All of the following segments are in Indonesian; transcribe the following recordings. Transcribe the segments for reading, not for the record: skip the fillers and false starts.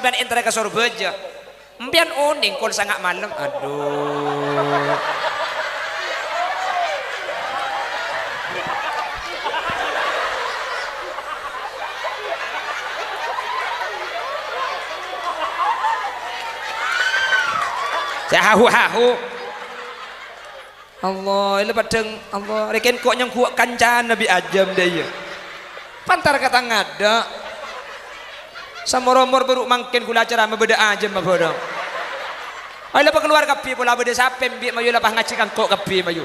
sampean entar ke Surabaya. Mpian uning kul sangat malam. Aduh. Saya hahu-hahu. Allah, ini padang Allah. Reken kok yang kuat kancan Nabi Ajam dia. Pantar kata ngada. Samor-mor beruk mangkin kula acara membeda Ajam mabodong. Ayo lepas keluar kapi pula beda sapem bi mayu lepas ngaji kangkok kapi mayu.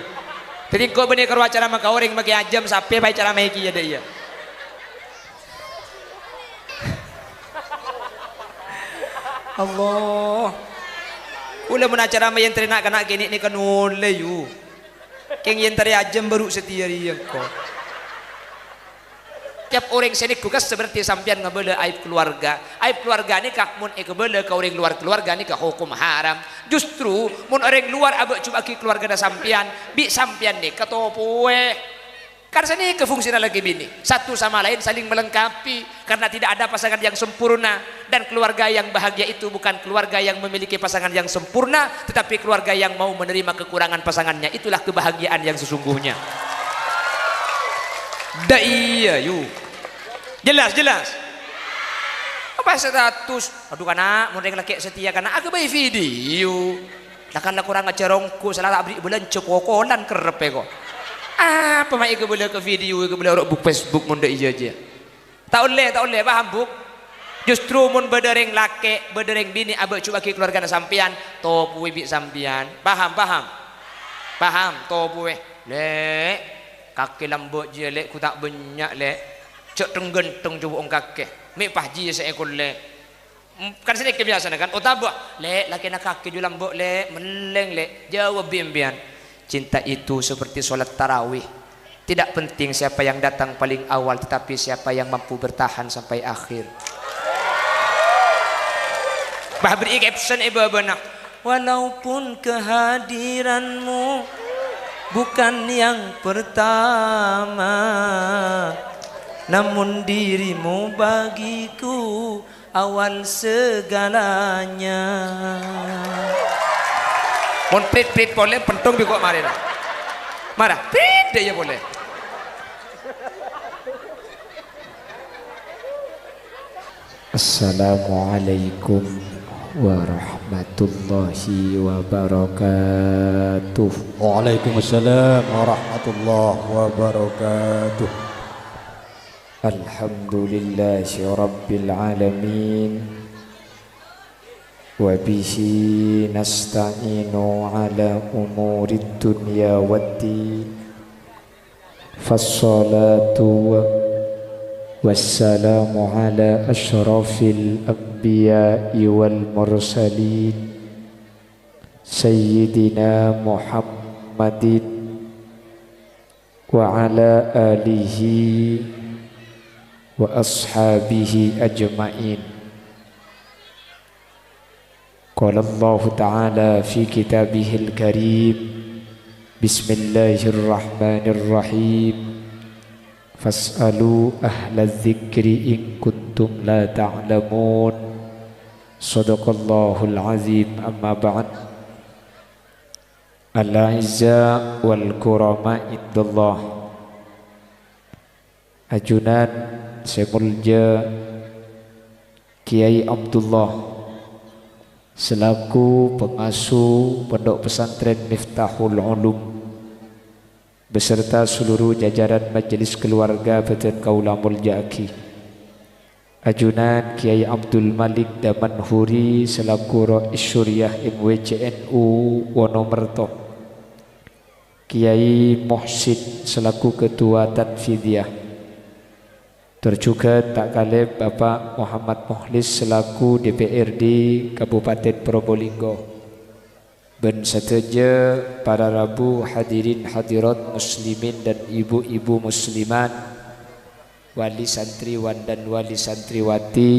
Jadi kok benih keruh acara maka orang bagi Ajam sape pai cara maiki ya dia. Allah. Ula mun acara mayen ternak kena kini ni kanule yu. Keng yen tari Ajam baru setia dia kok. Tiap orang sini kukas seperti sampian ngebela aib keluarga. Aib keluarga ni kak mun ekebela ke orang luar keluarga ni kak hukum haram. Justru mun orang luar abek coba ki keluarga da sampian, bi sampian ni ketopoe. Karena sini kefungsinya lagi bini. Satu sama lain saling melengkapi karena tidak ada pasangan yang sempurna dan keluarga yang bahagia itu bukan keluarga yang memiliki pasangan yang sempurna tetapi keluarga yang mau menerima kekurangan pasangannya. Itulah kebahagiaan yang sesungguhnya. Iya yuk. Jelas. Apa status? Aduh kana mun laki setia kana aku bayi video. Lah kan kurang ngacerongku salah tak beri bulan cepokolan kerepe kok. Apa mai ke boleh ke video ke boleh buk Facebook mun dak aja. Tak oleh paham buk. Justru mun bedereng laki, bedereng bini abek cuba ki keluarga sampean, topu bi sampean. Paham? Paham topu lek kaki lambut je lek ku tak banyak lek. Cek tenggenteng coba ong kaki. Mek pahji seekor lek. Kan sini kebiasaan kan. Oh tabak lek laki nak kaki ju lambut lek, meleng lek. Jawab bian. Cinta itu seperti sholat tarawih. Tidak penting siapa yang datang paling awal, tetapi siapa yang mampu bertahan sampai akhir. Bah beri caption ibu benak. Walaupun kehadiranmu bukan yang pertama, namun dirimu bagiku awal segalanya. Mon prit boleh pentung bi kok marah. Marah prit dia boleh. Assalamualaikum warahmatullahi wabarakatuh. Waalaikumsalam warahmatullahi wabarakatuh. Alhamdulillahi rabbil alamin. وبه نستعين على أمور الدنيا والدين فالصلاة والسلام على أشرف الأنبياء والمرسلين سيدنا محمد وعلى آله وأصحابه أجمعين. قال الله تعالى في كتابه الكريم بسم الله الرحمن الرحيم فاسألوا أهل الذكر إن كنتم لا تعلمون صدق الله العظيم. أما بعد الأعزاء والكرماء عند الله ajunan semulja Kiai Abdullah selaku pengasuh Pondok Pesantren Miftahul Ulum beserta seluruh jajaran majelis keluarga Beten Kaula Mulja Aki. Ajunan Kiai Abdul Malik Damanhuri selaku Rais Syuriah MWCNU Wonomerto. Kiai Muhsin selaku Ketua Tanfidiyah. Terjuga tak kalib Bapak Muhammad Muhlis selaku DPRD Kabupaten Probolinggo. Ben seteja para rabu hadirin hadirat muslimin dan ibu-ibu muslimat, wali santriwan dan wali santriwati,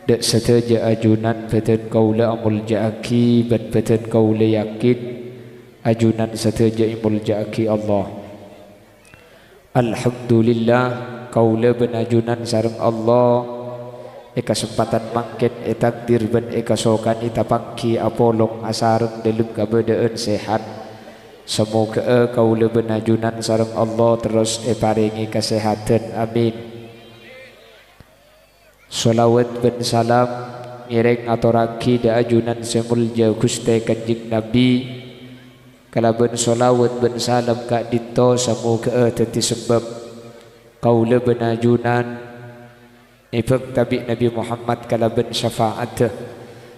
dek seteja ajunan Beten Kaula Mulja Aki dan Beten Kaula yakin ajunan seteja Mulja Aki Allah. Alhamdulillah kaula benajunan sareng Allah kesempatan mangkin takdir ben kasokan pangki apolong asareng dalam kabadaan sehat. Semoga kaula benajunan sareng Allah terus paringi kesehatan, amin. Salawat ben salam mireng aturaki da ajunan semulja Gusti Kanjeng Nabi. Kalaban salawat ben salam ka dito semoga dadi sebab kaula benajunan ibak tabi Nabi Muhammad kalaban syafaat,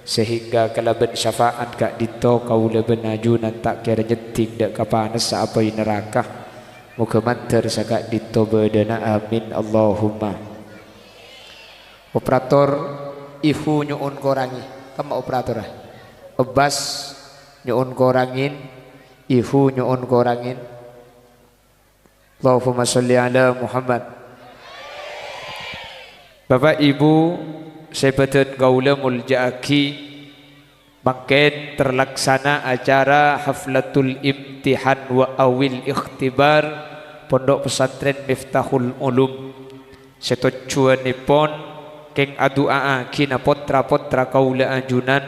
sehingga kalaban syafaat kak dito kaula benajunan tak kira nyeting dak kapanas sa apai neraka. Muga mantar sa kak dito bedana, amin Allahumma. Operator ihu nyuun korangi kama operator ebas nyuun korangin, ihu nyuun korangin. Allahumma sholli ala Muhammad. Bapak Ibu, sebetul gaula muljaaki mangken terlaksana acara haflatul imtihan wa awil ikhtibar Pondok Pesantren Miftahul Ulum. Setujuanipun keng adua kina potra-potra kaula ajunan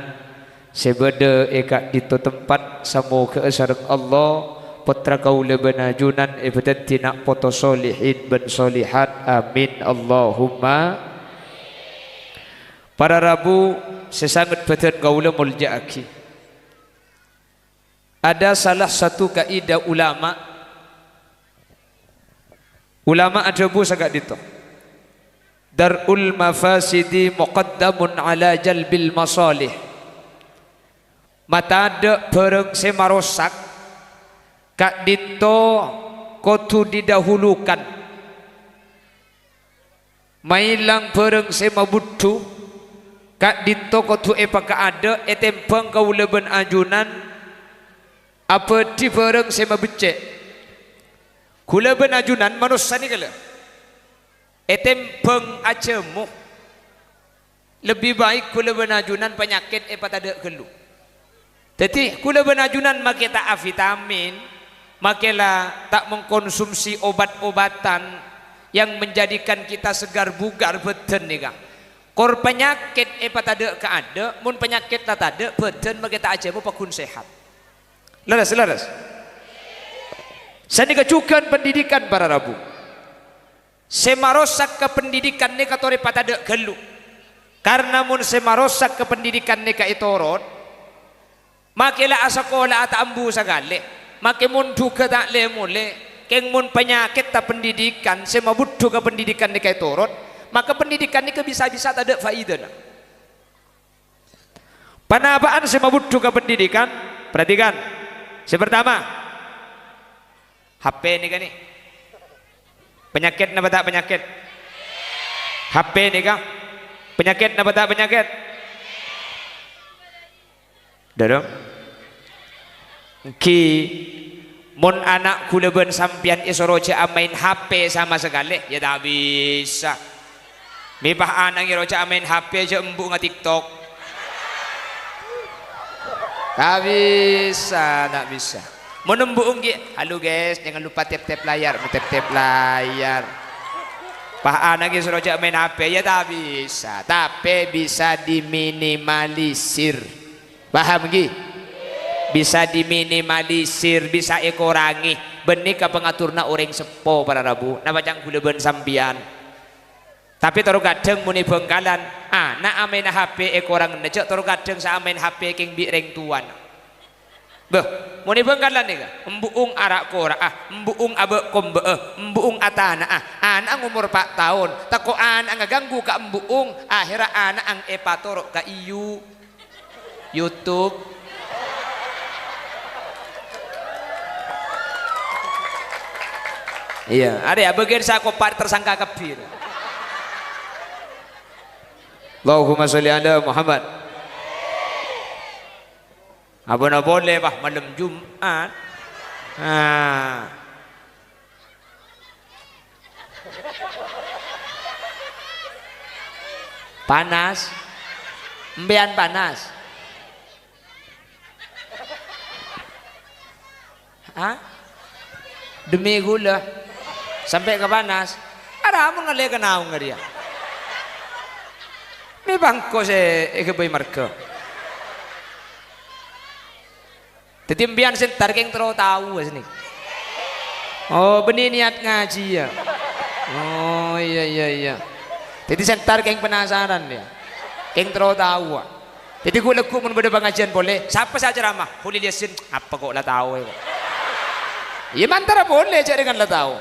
sebeda eka dito tempat semoga sareng Allah putra kaula benajunan ibadat tina poto solihin ben solihat, amin Allahumma. Para Rabu sesangat betul kaula muljaaki. Ada salah satu kaidah ulama ada bu sagak dito. Darul mafasidi muqaddamun ala jalbil masalih. Mata ada pereng semarosak kak dito kotu didahulukan. Mailang pereng semabutu kak dito kotu ka ada etempeng kaula ben ajunan apa di pereng semabecek. Kula ben ajunan manusia ni kala etempeng acemu lebih baik kula ben ajunan penyakit tada gelu. Jadi kula ben ajunan make tak vitamin, makelah tak mengkonsumsi obat-obatan yang menjadikan kita segar bugar beten ni kang. Kor penyakit tada keada, mun penyakit tak ada beten make tak aja pakun sehat. Laras. Saya kecukan pendidikan para Rabu. Semarosak ke pendidikan ni katori pada gelu. Karena mun semarosak ke pendidikan ni ka itorot, makilah asakola at ambu sagale. Maki mun duka tak le mule, keng mun penyakit ta pendidikan, semabudu ke pendidikan ni ka itorot, maka pendidikan ni ke bisa-bisa tak ada faedah. Panapaan semabudu ke pendidikan, perhatikan. Yang pertama, HP ni kan ni. Penyakit napa tak penyakit? HP ni kah? Penyakit napa tak penyakit? Dodong. Ki mun anak kula ben sampian isoroja main HP sama sekali, ya tak bisa. Mipah anak iroja main HP aja embu nge TikTok. Tak bisa. Menembung halo guys, jangan lupa tap layar. Pak anak suruh main HP ya tak bisa, tapi bisa diminimalisir. Paham gi? Bisa diminimalisir, bisa dikurangi. Benika pengaturna orang sepo para Rabu. Napa jang kula ben sampian. Tapi taruh kadang muni bengkalan, anak main HP kurang necek taruh kadang sa main HP king bireng tuan. Beh, muni bengkalan ni ka? Embuung arak kora, embuung abe kombe, embuung atana, anak umur 4 tahun, tako anak ngaganggu ka embuung, akhirnya anak ang epatorok ka YouTube. Iya, ada ya bagian saya kopar tersangka kebir. Allahumma sholli ala Muhammad. Abona boleh bah malam Jumat. Panas. Mbean panas. Demi gula sampai ke panas. Ada mau ngale kenaung dia. Mi bangko se ikebay marga. Tetimbian sentar keng tero tahu sini. Oh benih niat ngaji ya. Oh iya. Jadi sentar keng penasaran dia. Keng tero tahu. Jadi gue lekuk mun beda pengajian boleh. Siapa saja ramah. Boleh liasin apa kok lah tahu ya. Iya mantara boleh cak dengan lah tahu.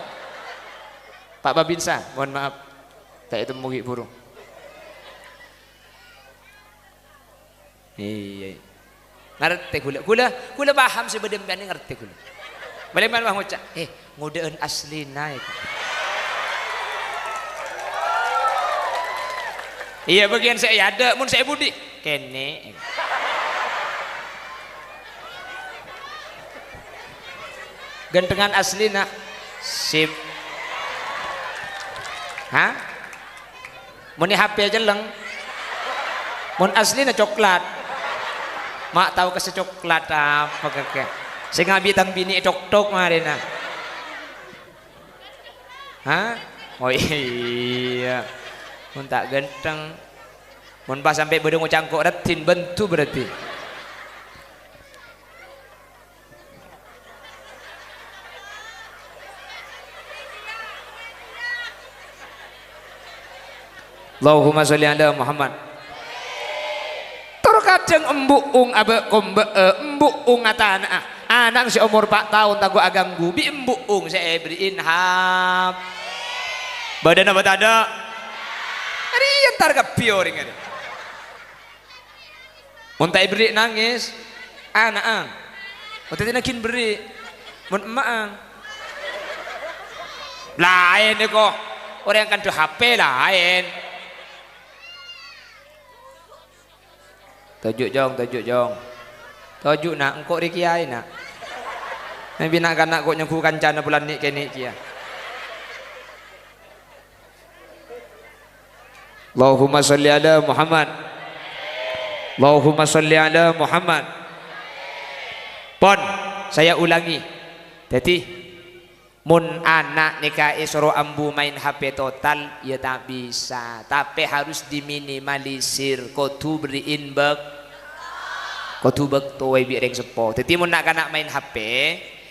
Pak Babinsa, mohon maaf. Tak itu mugi burung. Iya. Ngerti gula paham sebenarnya ngerti gula. Boleh mana ngucap? Ngudeun asli naik. Iya bagian saya ada, mun saya budi kene. Gantengan asli nak sip. Hah? Mun HP jeleng. Mun asli na coklat. Mak tahu ke secoklat apa kakek. Saya ngabi tang bini tok marina. Hah? Oh iya. Mun tak ganteng. Mun pas sampai bedung cangkok retin bentu berarti. Allahumma sholli ala Muhammad. Terkadang embuung abe kombe embuung atana anak si umur 4 tahun tago aganggu bi embuung saya beriin hap badan apa tada rian targa pioring ada muntai beri nangis anak ang muntai nakin beri mun emak lain deh kok orang yang kan tuh HP lain. Tajuk nak engkau rikiai nak nabi nak kanak kok nyengku kancana bulan ni kene kia. Allahumma sholli ala Muhammad. Allahumma sholli ala Muhammad. Pon saya ulangi. Jadi mun anak nikah suruh ambu main HP total ya tak bisa, tapi harus diminimalisir. Kotu beriin bek kotu bek tuwe bireng sepo. Jadi mun nak kanak main HP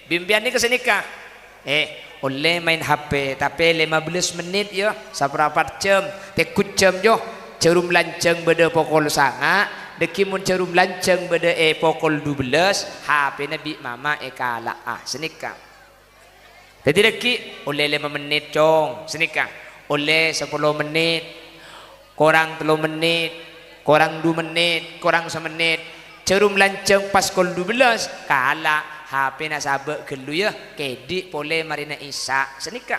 bimbian ni kesenikah oleh main HP tapi 15 menit ya seberapa jam tekut jam yo cerum lanceng beda pokol sanga deki mun cerum lanceng beda pokol 12 HP nabi mama kala senikah. Jadi deki oleh 5 menit cong senikah oleh 10 menit kurang 3 menit kurang 2 menit kurang 1 menit cerum lanceng pas kol 12 kala HP nak sabek gelu ya kedi boleh marina isa senikah.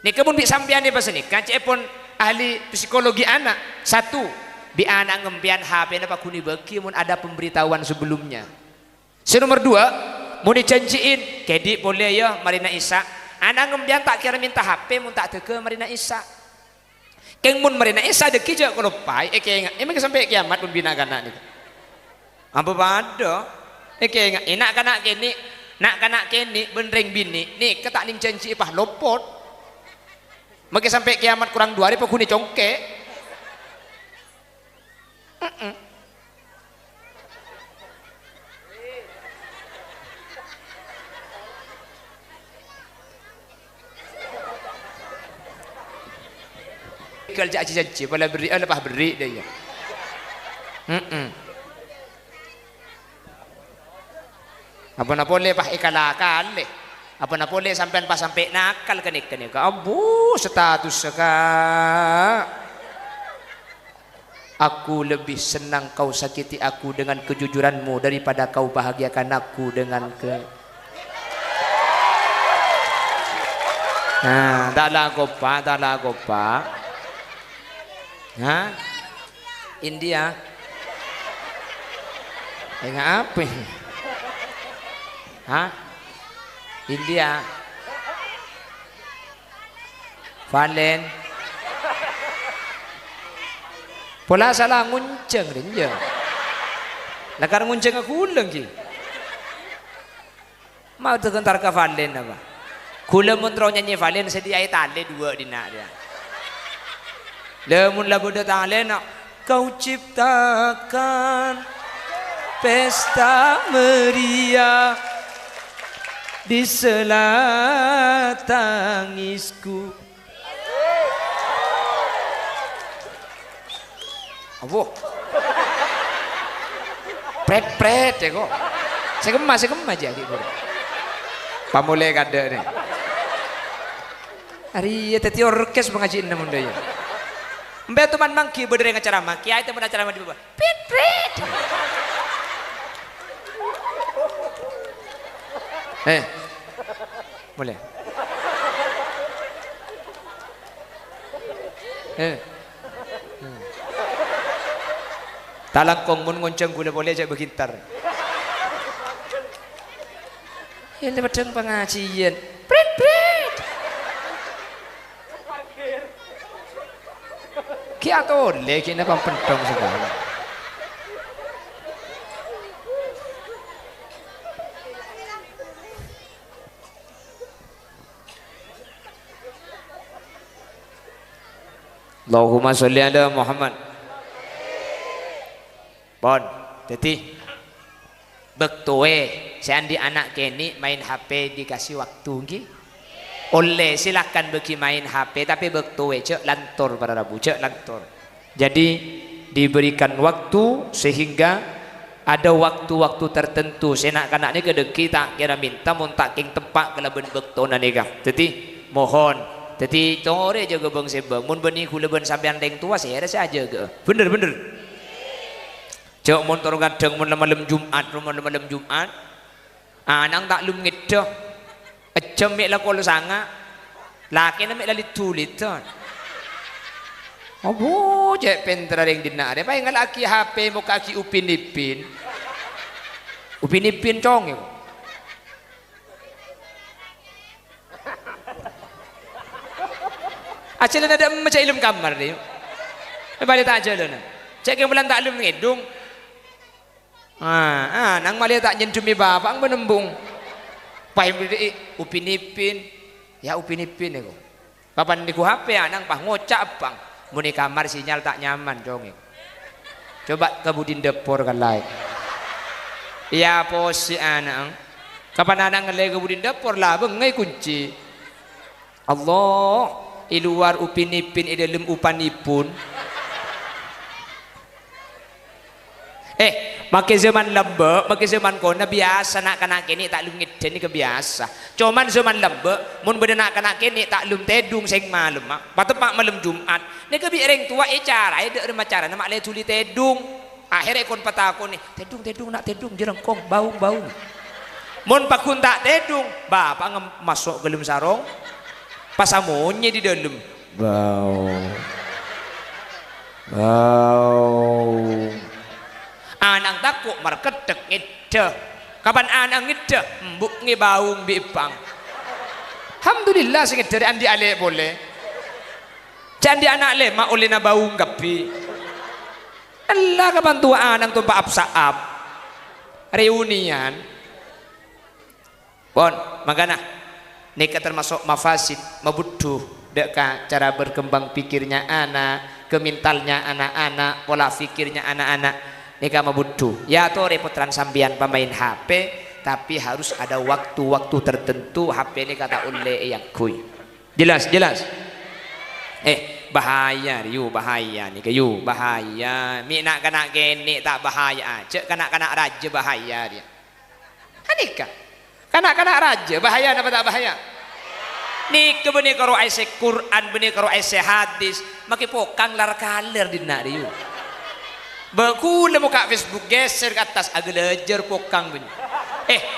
Ni kemun bi sampean ni pas senikah cek pun ahli psikologi anak satu bi anak ngempian HP na pakuni beki mun ada pemberitahuan sebelumnya. Nomor 2 mau dijanjiin kedi boleh ya marina isa anak ngembian tak kira minta HP mun tak teke marina isa keng mun marina isa deki je kalau pai keng emang sampai kiamat pun bina kanak ni apa pada keng enak kanak keni benreng bini ni ketak ning janji ipah lopot maka sampai kiamat kurang 2 hari pakuni congke kerja janji pada beri lepas beri dia apa nak boleh pak ikalakal apa nak boleh sampai pas sampai nakal kenik abu status sekak aku lebih senang kau sakiti aku dengan kejujuranmu daripada kau bahagiakan aku dengan nah tak lagu pak Hah? India apa ini? Hah? India Valen pola salah ngunceng rinja nakar ngunceng aku ulang ki mau terkentar ke Valen apa kula muntrau nyanyi Valen sediai tali 2 dina dia lemun lagu de tale nak kau ciptakan pesta meriah di sela tangisku. Apa? Pret-pret ya kok. Saya kemas aja gitu. Pamule kada nih. Hari ya teti orkes mengaji namun daya. Mbak teman mangki berdiri ngacaramah, kiai teman acaramah di bawah. Pret-pret. Boleh. Talangkong mun ngonceng gula boleh aja bergitar. Yang lebat pengajian. Pret pret. Kia tole kena pampentong segala. Allahumma sholli ala Muhammad. Bon, jadi bektue seandi anak kini main HP dikasih waktu nggih. Oleh silakan bagi main HP tapi bektue cek lantur para rabu cek lantur. Jadi diberikan waktu sehingga ada waktu-waktu tertentu senak-kanak ni kedeki tak kira minta mun tak king tempat kelaben bektona ni kah. Jadi mohon jadi tore jaga bang sebang mun beni kula ben sampean deng tua saya rasa aja ke. Bener. Cok mun toro gadeng mun malam Jumat, malam Jumat. Anang tak lum ngedoh. Ecem mek la kolo sanga. Laki na mek la litulit ton. Abo je pentra ring dinare. Pai ngalaki HP mo kaki upin-ipin. Upin-ipin cong yo. Ajalan ada macam ilmu kamar dia. Balik tak ajalan. Cek yang bulan tak ilmu ngedung. Nang malia tak nyendumi bapak menembung. Pai upin-ipin. Ya upin-ipin aku. Papan niku HP nang pah ngocak bang. Muni kamar sinyal tak nyaman dong. Coba ke budin depor kan lain. Ya posi anak. Kapan anak ngelai ke budin depor lah bengai kunci. Allah. I luar upin-ipin i dalam upanipun. Makin zaman lembek, makin zaman kona biasa nak kanak kini tak lum ngiden ni kebiasa. Cuman zaman lembek, mun benda nak kanak kini tak lum tedung seng malam mak. Patut mak malam Jumat. Ni kebi reng tua cara, ada rumah cara nak le tuli tedung. Akhirnya kon patako ni, tedung nak tedung jerengkong bau. Mun pakun tak tedung, bapak masuk gelum sarong. Pasamonnya di dalam bau anang takut marketek ngede kapan anang ngede mbuk ngebaung bipang alhamdulillah sing dari andi ale boleh candi anak le mak oleh na baung gapi Allah kapan tua anang tumpa apsaap reunian bon makana Nika termasuk mafasid, mabuduh deka cara berkembang pikirnya anak, kemintalnya anak-anak, pola pikirnya anak-anak. Nika mabuduh. Ya to repotran sambian pemain HP, tapi harus ada waktu-waktu tertentu HP ini kata oleh yang kui. Jelas. Bahaya riu bahaya nih kayu bahaya. Mi nak kena geni tak bahaya aja, kanak-kanak raja bahaya dia. Hanika. Kanak-kanak raja bahaya apa tak bahaya? Nik benih karo ise Quran benih karo ise hadis maki pokang lar kaler dina riu. Bekule muka Facebook geser ke atas agak lejer pokang benih.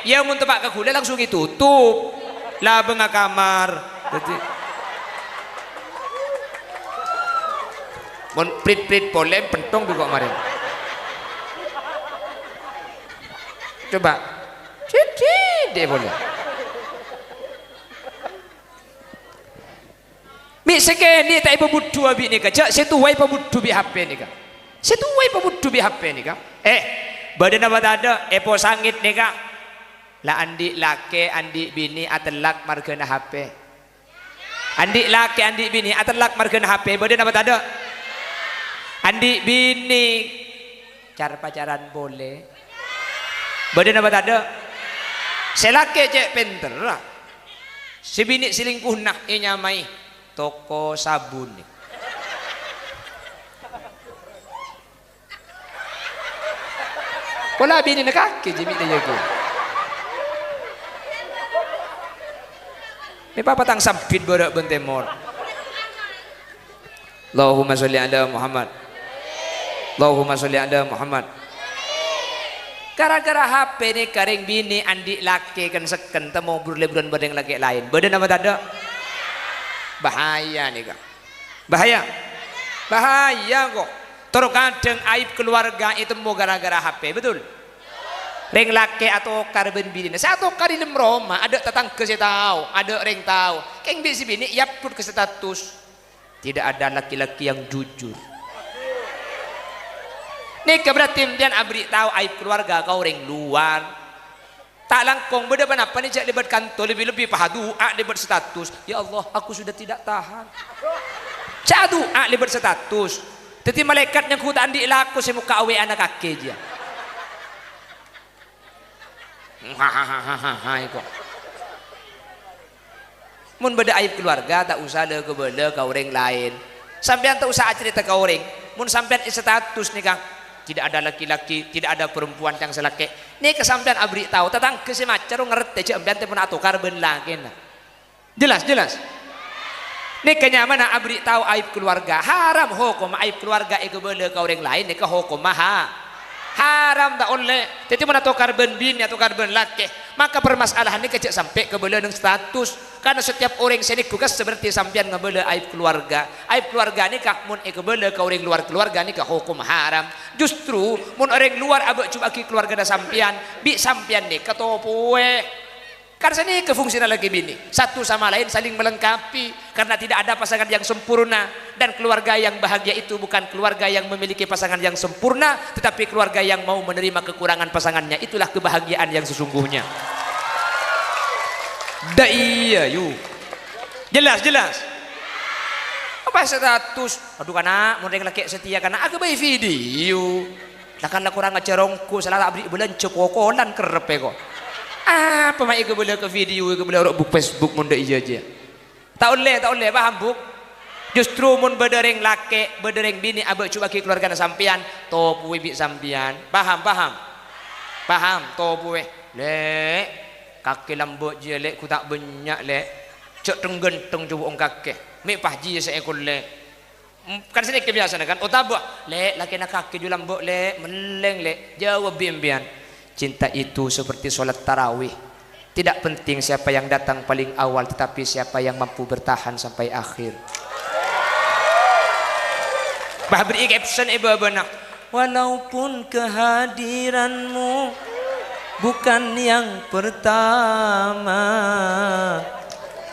Ya mun tebak ke kule langsung ditutup. Lah benga kamar. Jadi mun prit-prit polem pentong juga kemarin. Coba. Dia boleh. Mi sekali tak ibu budu abi ni kah? Setuai ibu budu bi HP ni kah? Setuai ibu budu bi HP ni kah? Badan apa ada? Epo sangit ni kah? La andi lake andi bini atelak margana HP. Andi lake andi bini atelak margana HP. Badan apa ada? Andi bini cara pacaran boleh. Badan apa tak ada? Selake cek pinter lah. Si bini selingkuh nah nyamai toko sabun nih. Pola bini nak kaki je bini jago. Ni apa tang sampit borak bentemor. Allahumma sholli ala Muhammad. Allahumma sholli ala Muhammad. Gara-gara HP ni karing bini andi laki kan seken temu berleburan badeng laki lain. Badan apa tak ada? Bahaya nih kak. Bahaya. Bahaya kok. Terkadang aib keluarga itu mau gara-gara HP, betul? Ring laki atau karben bini. Satu kali dalam Roma ada tetangga saya tahu, ada ring tahu. Keng bisi bini ya pun ke status. Tidak ada laki-laki yang jujur. Nih berarti dia abri tahu aib keluarga kau ring luar. Tak langkong beda apa nih cak libat kantor lebih-lebih pahadu libat status. Ya Allah, aku sudah tidak tahan. Cak libat status. Jadi malaikatnya ku tak andi laku saya muka awe anak kaki dia. Hahaha kok. Mun beda aib keluarga tak usah le kebele ka orang lain. Sampean tak usah cerita ka orang. Mun sampean status nih Kang, tidak ada laki-laki, tidak ada perempuan yang selaki. Nih kesampean abri tahu tetangga si macar ngerti cek ampean teh pun atukar ben lagi. Jelas. Nih kenyamanan abri tahu aib keluarga haram hukum aib keluarga ego bele ka orang lain nih ke hukum haram tak oleh. Jadi mana tukar ben bini atau tukar ben laki, maka permasalahan ini kecil sampai ke bele status. Karena setiap orang selingkuh seperti sampean ngebele aib keluarga. Aib keluarga ini kah mun ego bele ka orang luar keluarga ini kah hukum haram. Justru mun orang luar abek coba ki keluarga da sampean, bi sampean nih ketopoe. Karena ini kefungsinan lagi bini satu sama lain saling melengkapi karena tidak ada pasangan yang sempurna dan keluarga yang bahagia itu bukan keluarga yang memiliki pasangan yang sempurna tetapi keluarga yang mau menerima kekurangan pasangannya, itulah kebahagiaan yang sesungguhnya. Iya yuk jelas apa status aduh kana mau laki setia kana aku bayi video lakan kurang ngacerongku salah abri bulan cekokolan kerepe kok. Apa mak iko boleh ke video iko boleh book Facebook mun iya aja. Tak oleh paham buk. Justru mun bedereng laki, bedereng bini abek coba ki keluarga sampean, topu bi sampean. Paham. To puwe. Lek kaki lambut je lek ku tak banyak lek. Cek tenggenteng coba ong kaki. Mik pahji seekor lek. Kan sini kebiasaan kan. Otabah lek laki nak kaki ju lambut lek, meleng lek. Jawab bian. Cinta itu seperti sholat tarawih. Tidak penting siapa yang datang paling awal, tetapi siapa yang mampu bertahan sampai akhir. Bah beri caption ibu benak. Walaupun kehadiranmu bukan yang pertama,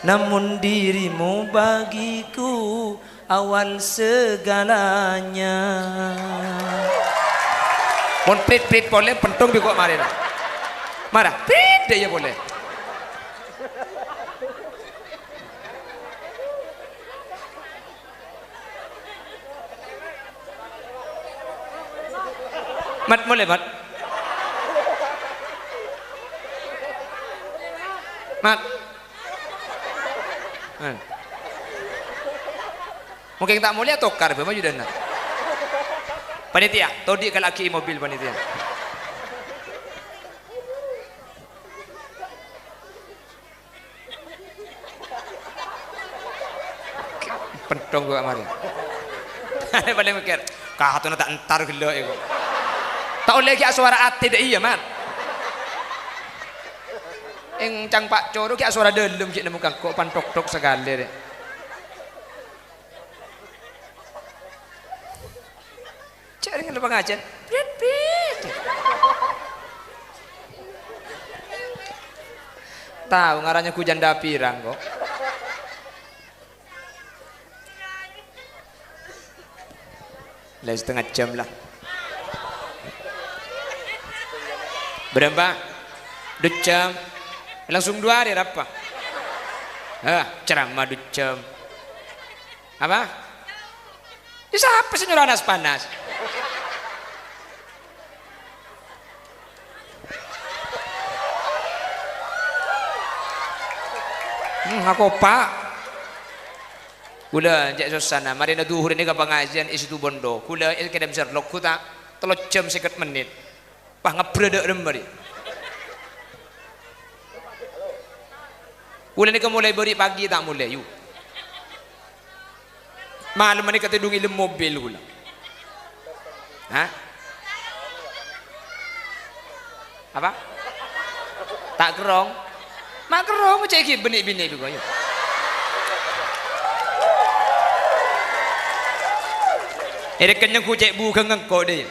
namun dirimu bagiku awal segalanya. Mon prit boleh pentung bi kok marah. Prit dia boleh. Mat boleh mat. Mungkin tak boleh tokar be maju dana. Panitia, todi ke laki mobil panitia. Pentong gua mari. Ada paling mikir, kah tu nak tak entar gelo ego. Tak oleh ki suara ati dak iya mat. Cang Pak Coro ki suara delem ki nemu kok pantok-tok segala deh. Cari yang lupa ngajen, prit. Tahu ngarannya ku janda pirang kok. Setengah jam lah. Berapa? 2 jam. Langsung 2 hari apa? Ceramah 2 jam. Apa? Siapa sih nyuruh anas panas? Aku pak. Kula jak susana, mari na duhur ini ke pengajian isi tu bondo. Kula kedam serlok ku tak 3 jam 50 menit. Pah ngabredek remari. Kula ni mulai beri pagi tak mulai yuk. Malam ni kata dungi mobil kula. Hah? Apa? Tak kerong. Mak kerong macam iki benik-benik tu koyo. Ada kenyang ku cek bu kengang kau dia.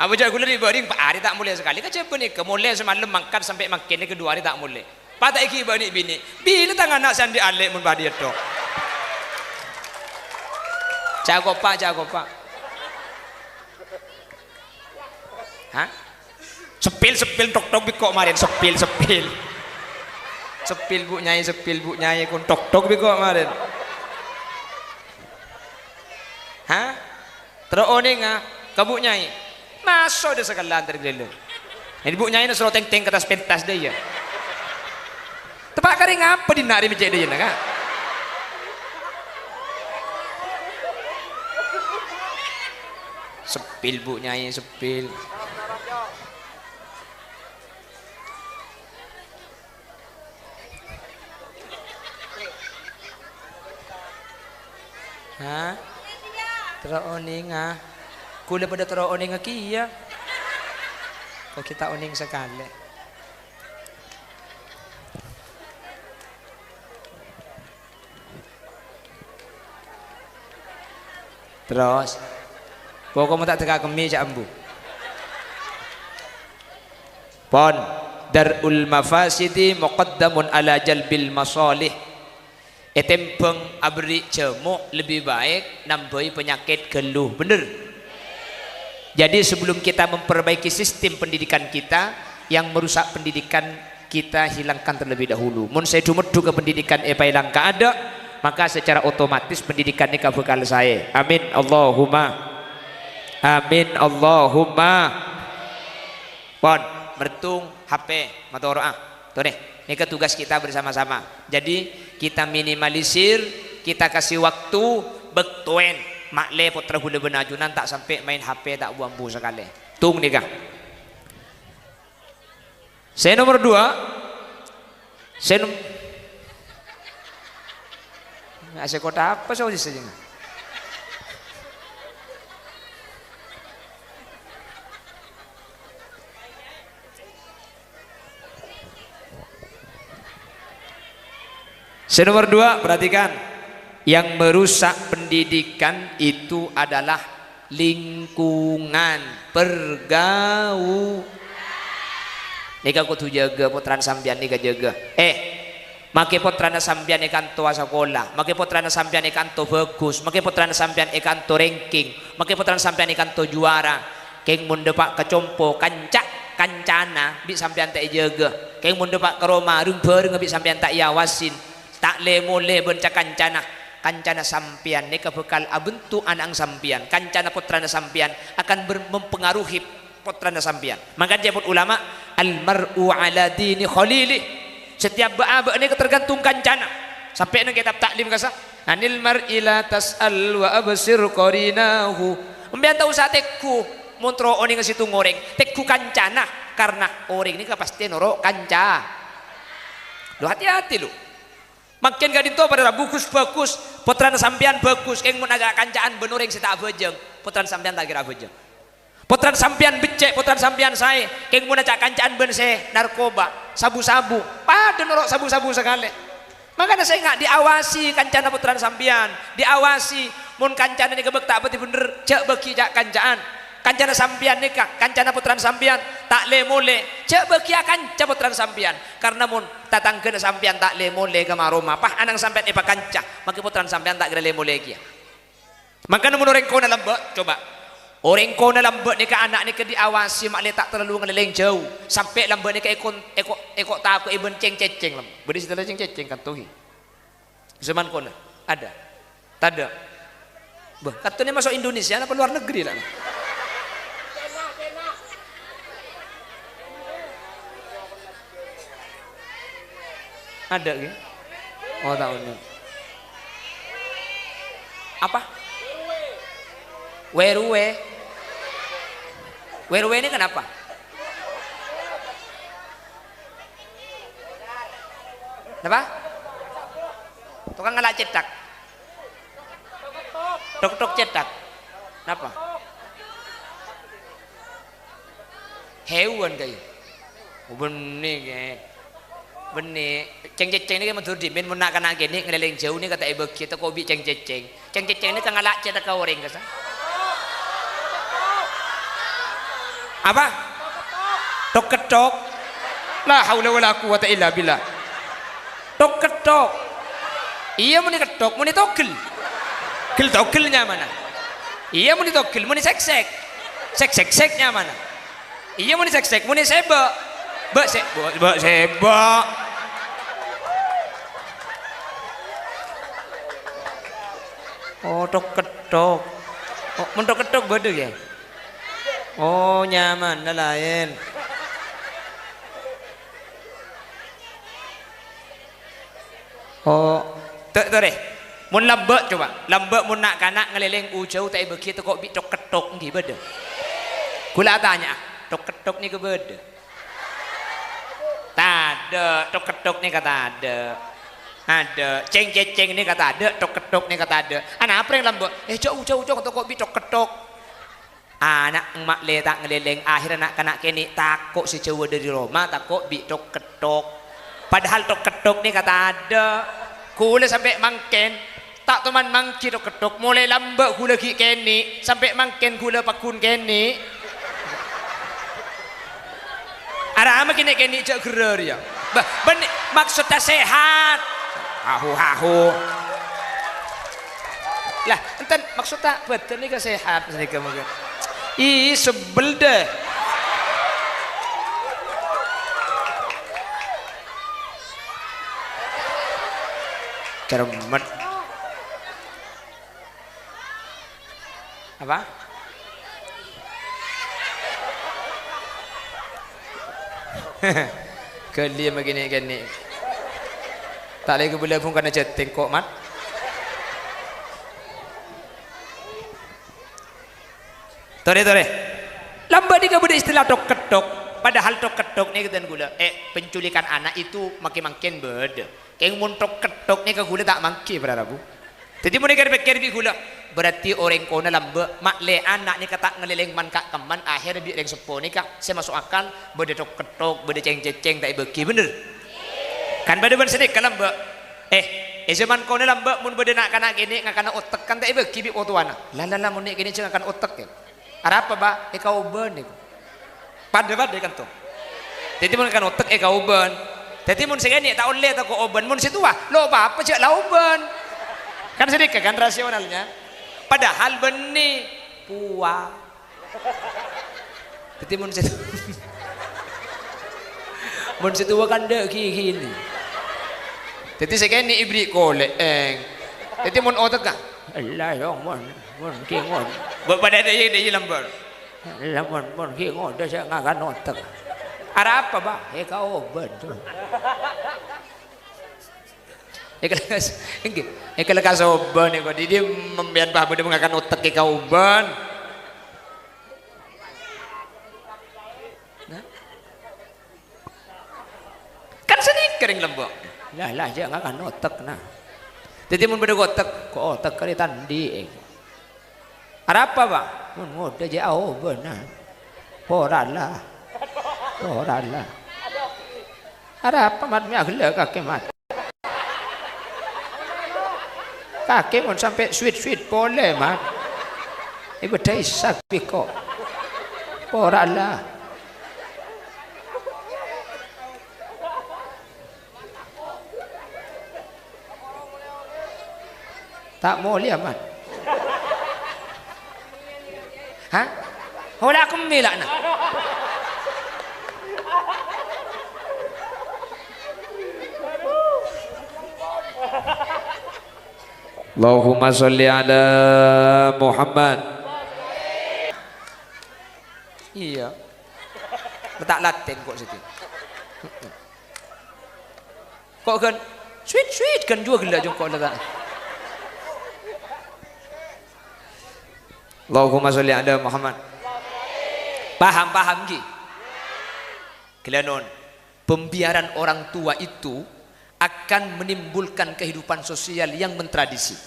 Apa jadi gula ni bering 4 hari tak mulai sekali. Kacau benik ke mulai semalam makan sampai makan ni kedua hari tak mulai. Pada iki benik-benik. Bila tangan nak sandi alek mun badir tu. Jago pak. Hah? Sepil tok biko kemarin sepil. Sepil bu nyai kun tok biko kemarin. Hah? Terus oning kabu nyai. Masuk dia sekalian tergeleng. Ini bu nyai nak suruh teng ke atas pentas dia. Tepak kering apa di nari macam dia nak? Sepil bu nyai sepil. Hah? Teroning Kula pada teroning kia. Kau kita oning sekali. Terus pokok tak teka kemi cak ambu. Pon darul mafasidi muqaddamun ala jalbil masalih. Etempeng abri cemuk lebih baik nambahi penyakit geluh. Bener. Jadi sebelum kita memperbaiki sistem pendidikan kita, yang merusak pendidikan kita hilangkan terlebih dahulu. Mun saya dumedu ke pendidikan hilang ka ada, maka secara otomatis pendidikan ini kabekal saya. Amin Allahumma. Amin Allahumma. Pon mertung HP matoroa. Tuh nih, ini tugas kita bersama-sama. Jadi kita minimalisir, kita kasih waktu bektuen. Makle putra hula benajunan tak sampai main HP tak buang bu sekali. Tung nih kang. Saya nomor 2. Saya Asyik kota apa sih saja? Nomor 2, perhatikan. Yang merusak pendidikan itu adalah lingkungan pergaulan. Nika kudu jaga putran sambian nika jaga. Maki putrana sambian ikan tua sekolah, maki putrana sambian ikan to bagus, maki putrana sambian ikan to ranking, maki putrana sambian ikan to juara. Keng mun depak kecompo kancana bi sambian tak jaga. Keng mun depak ke Roma rung bareng bi sambian tak yawasin. Tak le mole bencak kancana sampian nika bekal abentu anak sampian. Kancana putrana sampian akan mempengaruhi putrana sampian. Maka jabut ulama almar'u ala dini khalilih. Setiap ba'a ini tergantung kancana. Sampai nang kitab taklim kasa anil mar'i la tas'al wa absir qarinahu. Umbian tahu sa tekku montro oni ngasitu ngoreng tekku kancana karena orang ini pasti noro kanca. Lu hati-hati lu. Makin gak dinto pada bagus putran sampian bagus keng mun agak kancaan benoreng sita bejeng putran sampian tak kira bejeng. Putran sampian becek, putran sampian saya keng mun agak kancaan ben se narkoba, sabu-sabu. Pada norok sabu-sabu sekali. Makanya saya nggak diawasi kancana putran sampian, diawasi mun kancana ini kebek tak beti bener cek beki cak kancaan. Kancana sampian nikah, kancana putran sampian tak le mole cek beki akan cak putran sampian karena mun tatangkeun sampian tak le mole ke maroma pah anang sampian ipa kanca maki putran sampian tak le mole kia. Maka mun orang kau dalam coba orang kau dalam nikah anak nikah diawasi mak le tak terlalu ngeleleng jauh sampai lambat nikah ekok tak aku iben ceng-ceceng lam beri setelah ceng-ceceng kan tuhi zaman kau ada tak ada Bah, katanya masuk Indonesia apa luar negeri lah. Ada gitu? Oh tahu nih. Apa? Weruwe. Weruwe ini kenapa? Kenapa? Tukang ngelak cetak. Tok-tok cetak. Kenapa? Hewan kayak. Benih kayak. Benih. Ceng-ceng ini kan menurut dimin menak kena gini ngeleleng jauh ni kata ibu kita kobi ceng-ceng. Ceng-ceng ini kan ngelak cetak kau orang kesana. Apa? Tok-tok. La haula wala quwata illa billah. Tok-tok. Iya muni ketok, muni togel. Gel togelnya mana? Iya muni togel, muni sek-sek. Sek-sek-seknya mana? Iya muni sek-sek, muni sebek. Bek sebek. Oh tok-tok. Oh mun tok-tok beda ya? Oh nyaman lain. Oh deh. Mun lambek coba. Lambek mun nak kanak ngeleleng ujau tak begitu kok bi tok-tok nggih beda. Kula tanya, tok-tok ni ke beda? Tada, tok-tok ni kata ada. Ada, ceng-ceng ni kata ada, tok-tok ni kata ada. Anak apa yang lambek? Jauh-jauh kok bi tok-tok. Anak emak le tak ngeleleng akhir anak kanak kini takut sejauh dari Roma takut bi tok-tok. Padahal tok-tok ni kata ada. Kula sampai mangken tak teman mangki tok-tok mulai lambat kula ki kini sampai mangken kula pakun kini. Ada ama kini jak gerar ya. Benih maksudnya sehat. Hahu. Lah, enten maksudnya betul ni ke sehat mereka mungkin. Ih sebel deh. Cermet. Apa? Geli begini. Tak lagi boleh pun kena chatting kok mat. Tore. Lambat dia boleh istilah tok-ketok. Padahal tok-ketok ni kita gula. Penculikan anak itu makin beda. Yang muntok ketok ni ke gula tak mangki pada Rabu. Jadi mereka pikir bi gula. Berarti orang kona lambat mak le anak ni kata ngeleleng man kak keman akhir bi reng sepo ni kak saya masuk akal beda tok-ketok beda ceng-ceng tak beki bener. Kan beda sedek kalau mbak. Zaman kona lambat mun beda nak kanak gini ngakana otak kan tak beki bi otuana. Lah mun ni gini cengakan otak ya. Ada apa ba? Kau ben ni. Pada kan tu. Jadi mun kan otak kau ben. Jadi mun segini tak oleh tak kau oben mun situ lo apa cak lauben. Kan sedikit kan rasionalnya. Padahal benih puah. Jadi mun situ. Mun situ kan dek gini. Jadi segini ibri kolek Jadi mun otak kan. Allah yang mun kingon. Pada dia lambar. Mun kingon dah saya ngakan otak. Ada apa bah? Kau betul. Kalau kasoban ni kau dia membian bah dia mengakan otak kau ban. Kan sedikit kering lembok. Lah jangan ngakan otak nah. Jadi mun beda otak, kok otak kali tandi. Ada apa bah? Mun muda jauh benar. Poralah. Ada apa matnya gelak kaki mat. Kaki mun sampai sweet boleh mat. Ibu dah isak piko. Poralah. Tak boleh mat. Hah? Hola aku milak nak. Allahumma sholli ala Muhammad. Iya. Letak Latin kok situ. Kok kan sweet kan juga gelak jongkok letak. Allahumma sholli ala Muhammad. Paham ki? Kelanon, pembiaran orang tua itu akan menimbulkan kehidupan sosial yang mentradisi.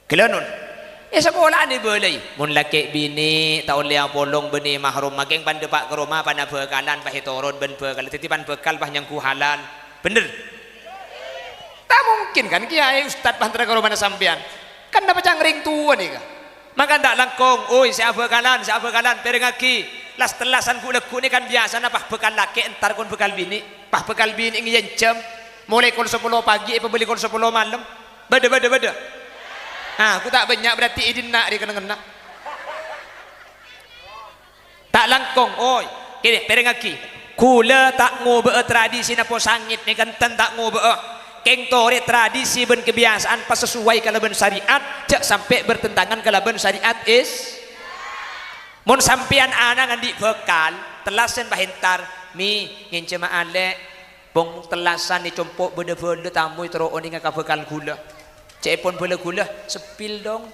Kelanon, sekolah ni boleh. Mun laki bini tahu liang polong beni mahrum making pan depak ke rumah pan bekalan pah turun ben bekal titipan bekal pah nyangku halal. Bener? Tak mungkin kan kiai ustad pantara ke rumah sampean. Kan dapat cangring tua nih kan. Maka tak langkong, oi siapa bekalan perengaki. Las telasan ku leku ni kan biasa na pah bekal laki entar kon bekal bini ngeyencem mulai kon 10 pagi apa beli kon 10 malam beda aku tak banyak berarti idin nak dia kena tak langkong oi kini perengaki kula tak ngobe tradisi na po sangit ni kan tak ngobe keng tore tradisi ben kebiasaan pas sesuai kalau ben syariat cak sampai bertentangan kalau ben syariat is mun sampian anak ngandi bekal telasan bahentar mi ngencema ale bong telasan ni compok beda-beda tamu tero oni ngaka bekal gula cepon bela gula sepil dong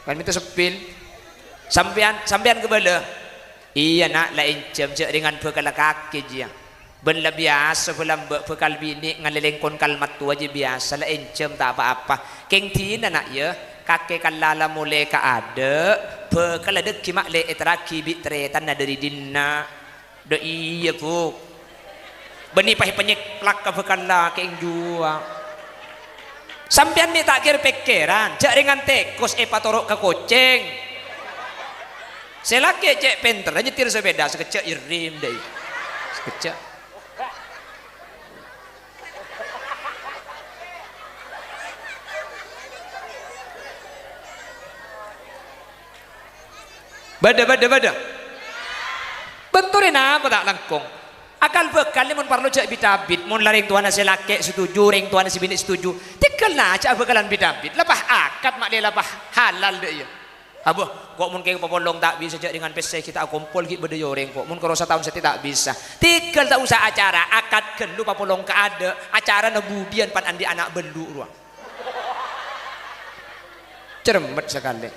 kan minta sepil sampian ke bela iya nak lain jam cek dengan bekal kaki je ben la biasa belam bekal bini ngalelengkon kalmat tu aja biasa lain jam tak apa-apa keng tina nak ya kakek kalala mulai ka ada bekal ada kimak le etraki bitretan dari dinna de iya bu beni pah penyek lak ka bekal la keng jua sampean ni tak kira pikiran cak dengan tekos patorok ka koceng selake cek penter nyetir sepeda sekecak irim deh sekecak bada benturin apa tak langkong akal bekal ni mun parlo cak bitabit mun laring tuana selake setuju ring tuana si bini setuju tikal na cak bekalan bitabit lapah akad mak dia lapah halal deh ya abuh kok mun keng popolong tak bisa cak dengan pese kita kumpul git bede yoreng kok mun kerosa tahun seti tak bisa tikal tak usah acara akad kelu popolong ka ada acara nebudian pan andi anak belu ruang cermet sekali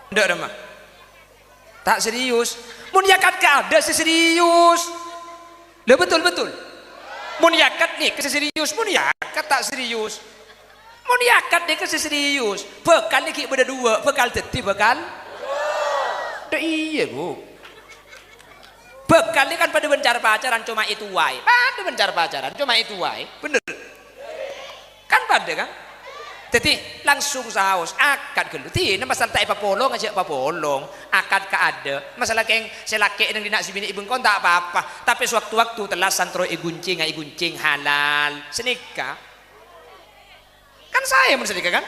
ndak ada mah tak serius mun yakat ka ada serius le betul mun yakat ni ke serius mun yakat tak serius mun yakat ni ke serius bekal ni ki beda dua bekal teti bekal dah iya bu bekal ni kan pada bencar pacaran cuma itu wae pada bencar pacaran cuma itu wae bener kan pada kan jadi langsung saus akad gelu tina masalah tak papolong aja papolong akad ka ada masalah keng selake nang dinak si bini ibeng kon tak apa-apa tapi sewaktu-waktu telasan tro iguncing halal senika kan saya mun senika kan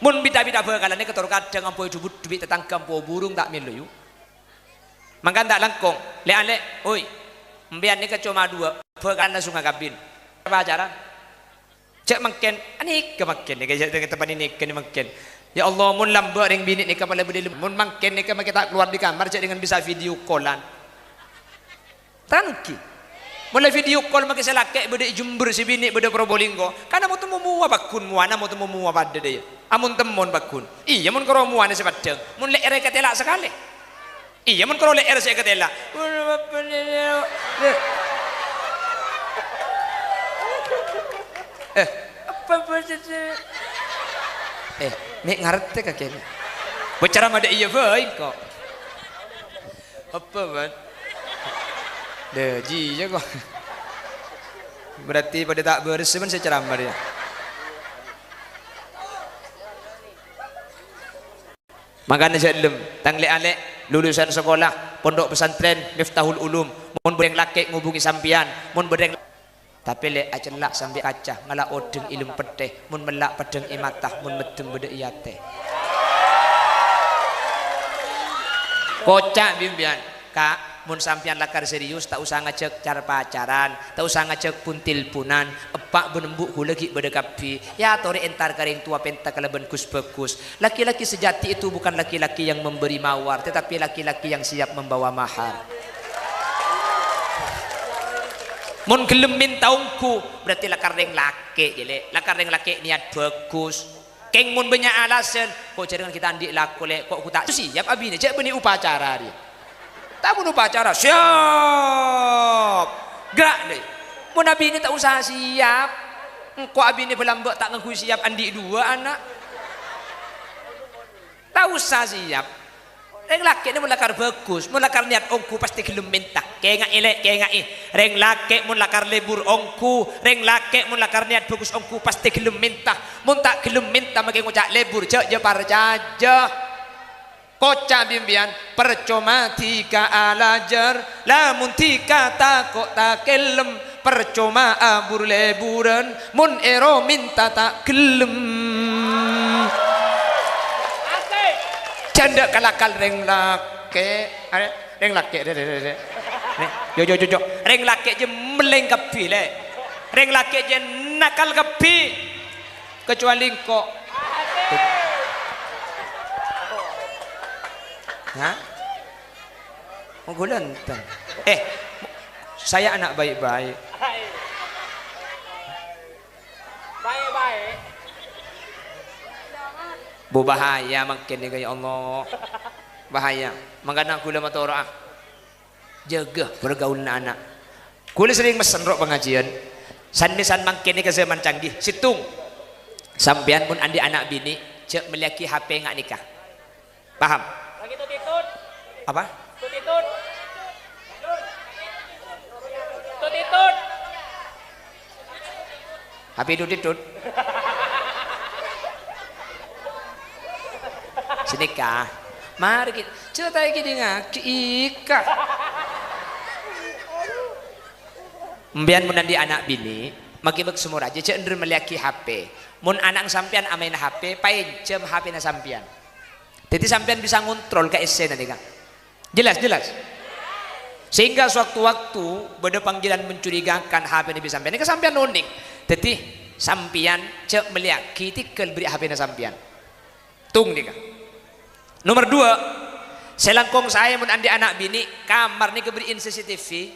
mun bida-bida bekalan ni ketor kadang ampoi duit tetangga ampoi burung tak milu yu mangkan tak langkong le oi mbian ni ke cuma dua bekalan langsung ngagabin pacaran cek makin anik ke makin ni kayak dengan tempat ini ke makin ya Allah mun lambat ring bini ni kepala beli mun makin ni kita tak keluar di kamar cek dengan bisa video callan tangki mulai video call makin selake beda Jember si bini beda Probolinggo karena mau temu mua bakun muana mau temu mua pada dia amun temon bakun iya mun karo muana sepadang mun lek rek ketela sekali iya mun karo lek rek ketela apa nek ngerti kakek bicara ada iya baik kok apa ban deji ya kok berarti pada tak bersih pun saya ceramah dia makanya saya lem tangli alek lulusan sekolah pondok pesantren Miftahul Ulum mun bereng laki ngubungi sampian mun bereng tapi le acelak sampai kaca ngala odeng ilmu pedeh mun melak pedeng imatah mun medeng beda iyate kocak bimbian kak mun sampean lakar serius tak usah ngajak cara pacaran, tak usah ngajak pun tilpunan, epak benembuk ku lagi berdekapi. Ya tori entar karing tua penta kalaban kus bagus. Laki-laki sejati itu bukan laki-laki yang memberi mawar, tetapi laki-laki yang siap membawa mahar. Mun gelem minta ungku berarti lakar ring laki jele, lakar ring laki niat bagus. Keng mun banyak alasan, kok jaringan kita andik laku lek, kok aku tak siap abine, cek beni upacara dia. Tak pun upacara, siap. Gerak deh. Mun abine tak usah siap. Kok abine belambak tak ngaku siap andik dua anak. Tak usah siap. Reng laki ni mun lakar bagus, mun lakar niat ongku pasti gelem minta. Kengak elek, kengak reng laki mun lakar lebur ongku, reng laki mun lakar niat bagus ongku pasti gelem minta. Mun tak gelem minta make ngucak lebur je parjaja. Kocak bimbian percuma tika alajar, lamun tika takok tak kelem percuma abur leburan, mun ero minta tak gelem. Canda kalakal reng laki, reng laki, yo reng laki je meleng kepi le, reng laki je nakal kepi, kecuali kok, hah? Mau gulantang? Saya anak baik-baik. Baik-baik. Bu bahaya makin ni ya Allah, bahaya. Mangkana kula matora jaga pergaulan anak. Kula sering mesen rok pengajian. San-misan makin ni ke zaman canggih. Situng sampean pun andi anak bini cek meliaki HP ngak nikah. Paham? Lagi tutitut. Apa? Tutitut. Tutitut. HP tutitut. Senikah, mari kita cerita lagi dengan Ika. Mbian munandi anak bini, makibak semua aja cenderung meliaki HP. Mun anak sampian amain HP, pain jam HP na sampian. Jadi sampian bisa ngontrol ke esen nanti kan. Jelas. Sehingga sewaktu-waktu beda panggilan mencurigakan HP ini bisa sampian. Ini kesampian unik. Jadi sampian cek meliaki tikel beri HP na sampian. Tung nih kan. Nomor 2, selangkong saya mun andi anak bini kamar ni keberiin CCTV.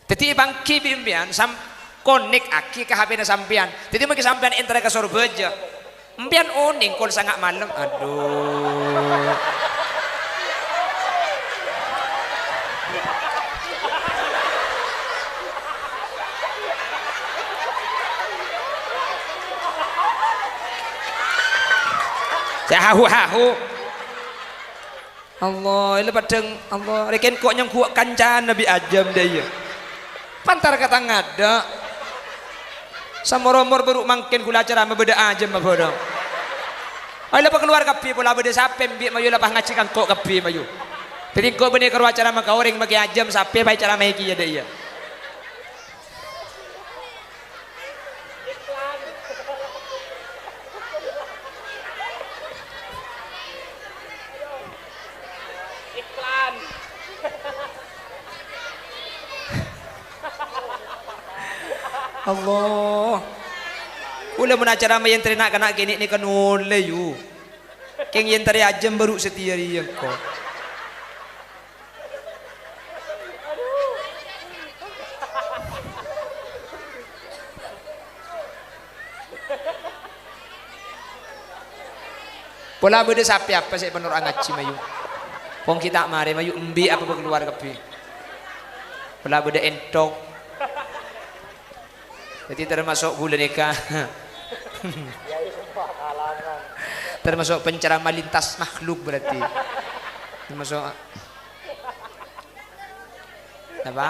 Jadi bangki bimbian sam konek aki ke HP na sampian. Jadi mungkin sampian enter ke sorba aja. Mbian oning kol sangat malam. Aduh. Saya hahu. Allah, ini padang Allah. Reken kok yang kuat kancan Nabi Ajam dia. Pantar kata ngada. Samoromor baru mangkin kula acara membeda Ajam mabodong. Ayo lepas keluar kapi pula beda sapem bi mayu lepas ngacikan kok kapi mayu. Jadi kok benih keluar acara maka orang bagi Ajam sape baik cara maiki ya dia. Allah, ulah menacara main ternak kena kini ni kan oleh you, keng yang teri Ajam baru setia dia kok. Pola beda sapi apa sih penur angaci mayu, pong kita mari mayu embi apa keluar kepi, pola beda entok. Jadi termasuk bulan nikah, termasuk penceramah lintas makhluk berarti, termasuk apa?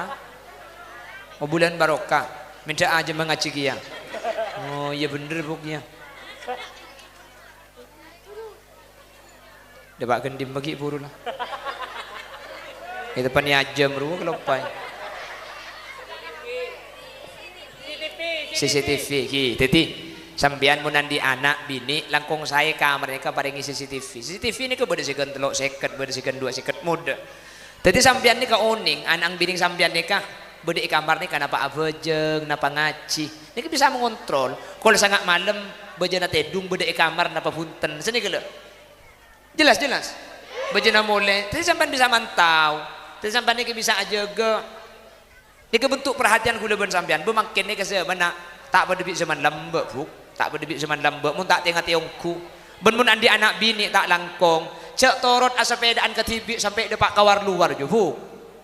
Oh bulan barokah, minta aja mengaji kia. Oh iya bener buknya. Dapat gendim bagi buru lah. Itu depan aja meru kelopai. CCTV ki. Jadi sampean munandi anak bini langkung saya kamar mereka paringi CCTV. CCTV ini kebersihan telok seket, bersihan 2 seket muda. Jadi sampean nika oning anang bining sampean nika bede kamar nika napa abejeng napa ngaji niki bisa mengontrol kalau sangat malam bejana tedung bede kamar napa punten sini kalau jelas bejana mulai jadi sampean bisa mantau jadi sampean niki bisa ajaga niki bentuk perhatian kula ben sampean bu makin niki sebenarnya tak berdebik zaman lambek bu tak berdebik zaman lambek mun tak tengah tiongku ben mun andi anak bini tak langkong cek torot asepedaan ke tibik sampai depak kawar luar jo bu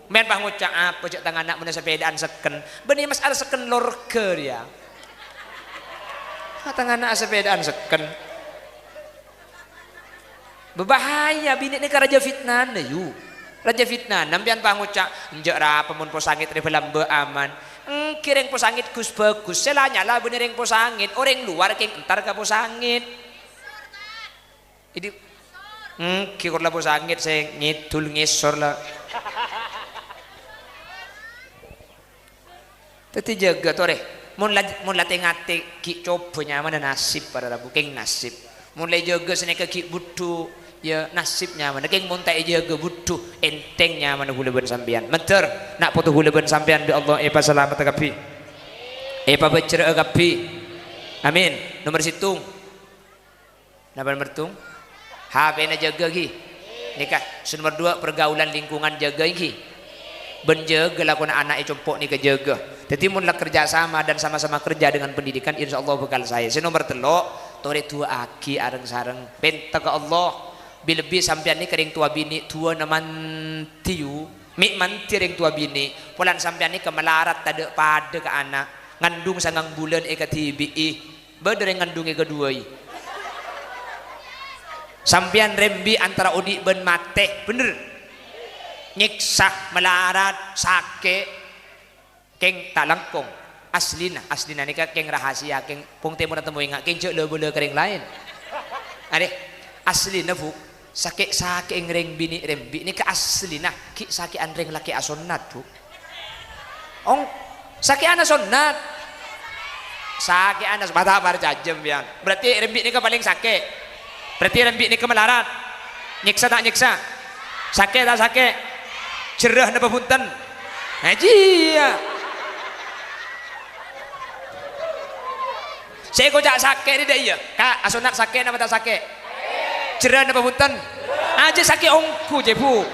men pah ngucap apa cek tangan anak mun sepedaan seken beni mas ada seken lorker ya tangan anak sepedaan seken berbahaya bini ni raja fitnah na yu raja fitnah nampian pah ngucap njek ra pemun posangit re lambe aman kireng posangit gus bagus selanya lah bener yang posangit orang luar keng entar ka posangit ini kikor lah posangit saya ngidul ngisor lah teti jaga tore mun latih ngate ki cobanya mana nasib pada rabu keng nasib mulai jaga sini ke ki butuh ya nasibnya mana keng mun tak jaga butuh entengnya mana gula ben sampean meter nak foto gula ben sampean bi Allah pa selamat kapi pa becerah kapi amin nomor situng nomor tung HP na jaga ki nikah nomor 2 pergaulan lingkungan jaga ki benjaga lakon anak compok ni kejaga jadi mun lah kerjasama dan sama-sama kerja dengan pendidikan insya Allah bekal saya nomor 3 tore tua aki areng sareng benta ke Allah bilebih sampean ni kering tua bini tua naman tiu mik manti ring tua bini pulan sampean ni kemelarat tade pada ke anak ngandung sangang bulan eka tibi beder ngandung eka dua sampean rembi antara odi ben mate bener nyiksa melarat sake keng tak langkong aslina nika keng rahasia keng pung temu temu ingat keng cek le kering lain ade aslina bu sake ngreng bini rembi nika aslina ki sake anreng laki asonat bu ong sake ana sonat sake ana mata bar jajem pian berarti rembi nika paling sake berarti rembi nika melarat nyiksa tak nyiksa sake tak sake cerah napa punten haji ya saya kocak sake ni dah iya kak asonat sake nama tak sake cerah napa punten aja sake ongku je bu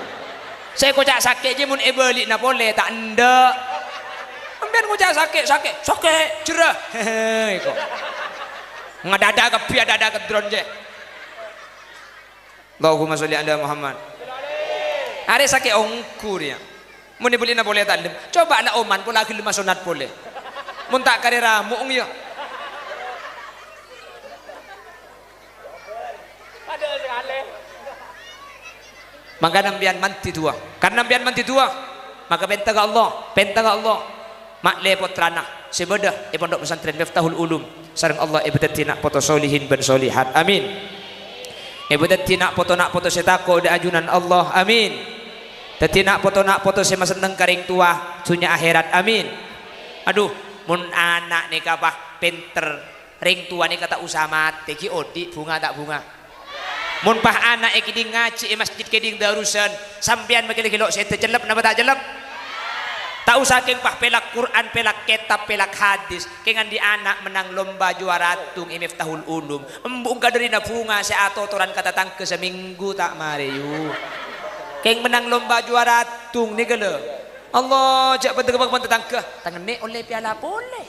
saya kocak sake je mun balik na boleh tak ndak ambian kocak sake cerah hehe kok ngadada ke pia dada ke drone je Allahumma sholli ala Muhammad ada sake ongku dia mun beli na boleh tak coba lah oman pula lagi 5 sunat boleh mun tak kare ramu ya maka nambian manti tua karena nambian manti tua maka benta ke Allah mak le potrana sebeda pondok pesantren Miftahul Ulum sareng Allah ibadatina poto solihin ben solihat amin ibadatina poto nak poto setako da ajunan Allah amin dadi nak poto sema seneng karing tua dunya akhirat amin aduh mun anak nikah pah pinter ring tua nika tak usah mati ki odi bunga tak bunga mun pah anak iki ngaji masjid keding darusan sampean makilok saya jelep napa tak jelep tak usah keng pah pelak Quran pelak kitab pelak hadis kengan di anak menang lomba juara tung Miftahul Ulum embung kaderina bunga saya atoran kata tangke seminggu tak mari yu keng menang lomba juara tung ni gele Allah jak bentuk tangke tangan ni oleh piala boleh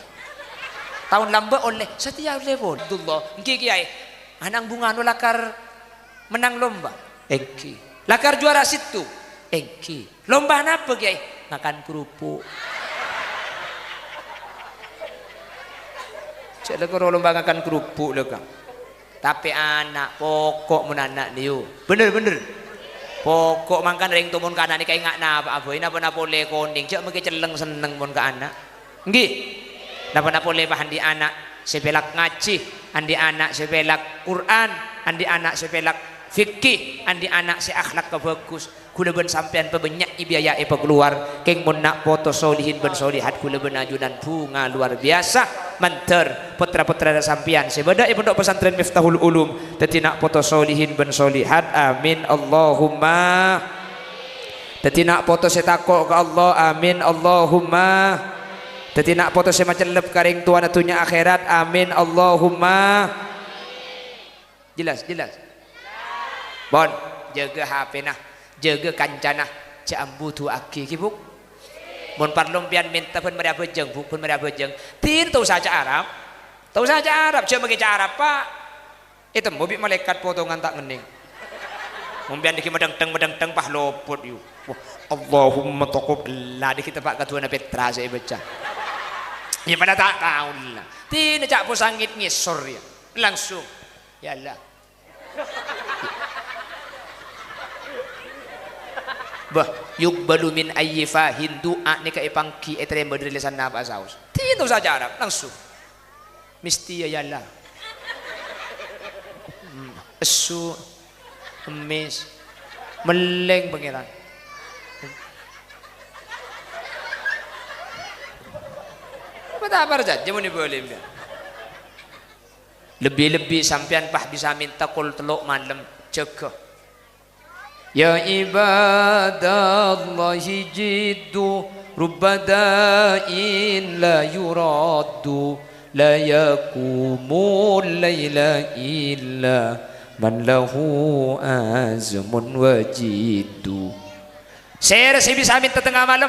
tahun lamba oleh setiap level Allah nggih kiai anang bunga no lakar menang lomba engki lakar juara situ engki lomba apa kiai makan kerupuk cek lekor lomba makan kerupuk leka tapi anak pokok mun anak niu bener pokok makan ring tumun ke anak ni kayak ngak apa napa boleh koning cek mungkin celeng seneng mun ke anak nggih napa boleh bahan di anak sebelak ngaji andi anak sebelak Quran andi anak sebelak fikih andi anak si akhlak ke bagus kula ben sampean pebanyak biaya keluar keng mun nak foto solihin ben solihat kula ben ajunan bunga luar biasa manter putra-putra sampean sebeda pondok pesantren Miftahul Ulum dadi nak foto solihin ben solihat amin Allahumma Dadi nak foto saya takok ke Allah, amin Allahumma. Dadi nak foto saya macam lep karing tuan atunya akhirat, amin Allahumma. Jelas, jelas. Bon, jaga HP nah, jaga kancana, jambu tu aki kibuk. Mon parlom pian minta pun meriah bejeng, pun meriah bejeng. Tin tahu saja Arab, tahu saja Arab, cuma baca Arab pak. Itu mobil malaikat potongan tak ngening. Mumpian dikit medeng-deng pah lopot yu. Allahumma taqabbal di kita pak ketua Petra saya baca. Ya pada tak tahu lah. Tina cak pusangit ngisor ya. Langsung. Ya Allah. Bah, yukbalu min ayyifa hindu a ni ka ipangki etre model lisan apa saus. Tina saja Arab langsung. Mesti ya Allah. Esu emis meleng pangeran. Apa saja mau boleh lebih-lebih sampean pah bisa minta kul teluk malam jaga ya ibadallahi jiddu rubbadain la yuraddu la yakumul laila illa man lahu azmun wajiddu. Saya bisa minta tengah malam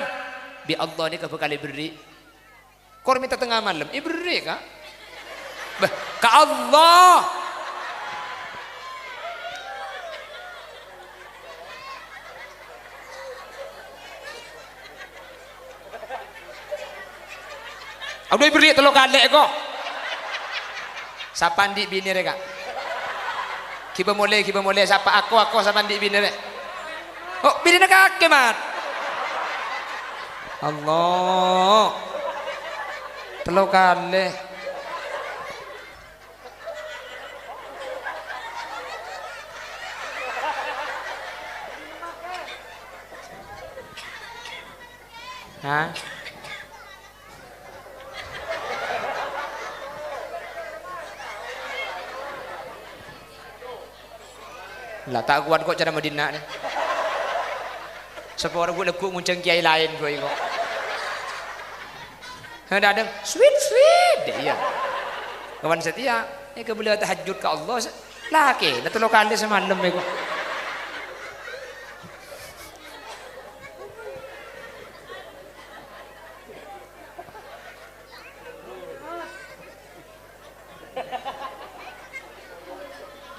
bi Allah ni kebekali beri kor minta tengah malam beri kah bah ka Allah aku beri telok kalek kok sapandi bini reka kiba mulai siapa aku sapandi bini rek oh bini nak kake mat Allah telok kalek hah lah tak kuat kok cara Madinah ni sepuluh orang gue lekuk nguncang kiai lain gue kok ada sweet deh iya kawan setia ini kebelah tahajud ke Allah laki dah telur kali semalam ya kok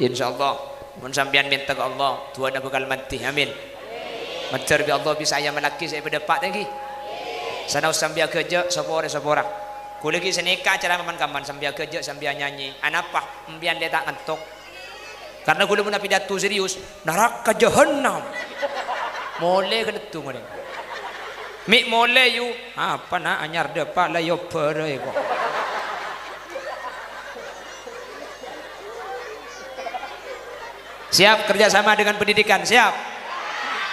insyaallah mun sampean minta ke Allah Tuhan bakal mati amin macar bi Allah bisa ayam laki saya berdepak lagi sana sambil kerja sopore ku lagi seneka cara kaman sambil kerja sambil nyanyi anapa mbian dia tak ngantuk karena ku mun pidato serius neraka jahannam mole kedetu ngene mi mole yu apa nak anyar depak la yo pere kok siap kerjasama dengan pendidikan siap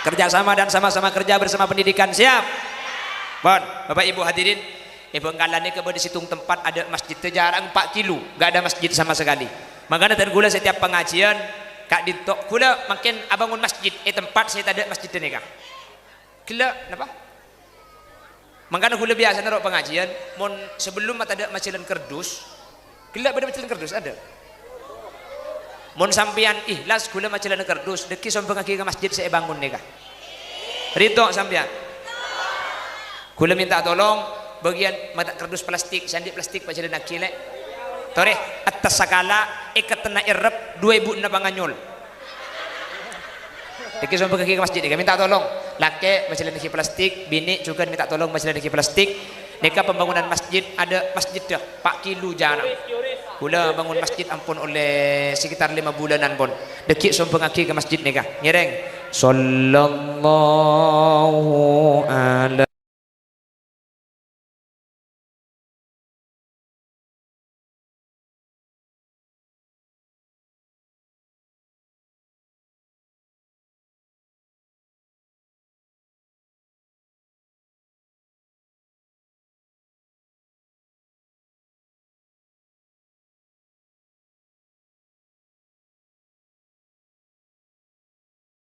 kerjasama dan sama-sama kerja bersama pendidikan siap bon bapak ibu hadirin ibu engkalan ini kepada situng tempat ada masjid jarak 4 kilo gak ada masjid sama sekali makanya tadi gula setiap pengajian kak ditok gula makin abangun masjid tempat saya tak ada masjid ini kak gila kenapa makanya gula biasa naruh pengajian mon sebelum ada macilan kerdus gila pada macilan kerdus ada mun sampean ikhlas gula macilan kerdus deki sombong lagi ke masjid saya bangun nih kak rito sampean gula minta tolong bagian mata kerdus plastik sandi plastik macilan akile tore atas sakala ikatna irep 2000 na panganyol deki sombong lagi ke masjid nih minta tolong laki macilan lagi plastik bini juga minta tolong macilan lagi plastik deka pembangunan masjid ada masjid dah 4 kilo jarak gula bangun masjid ampun oleh sekitar 5 bulanan pun dekik sombong aki ke masjid nih kah nyereng sallallahu alaihi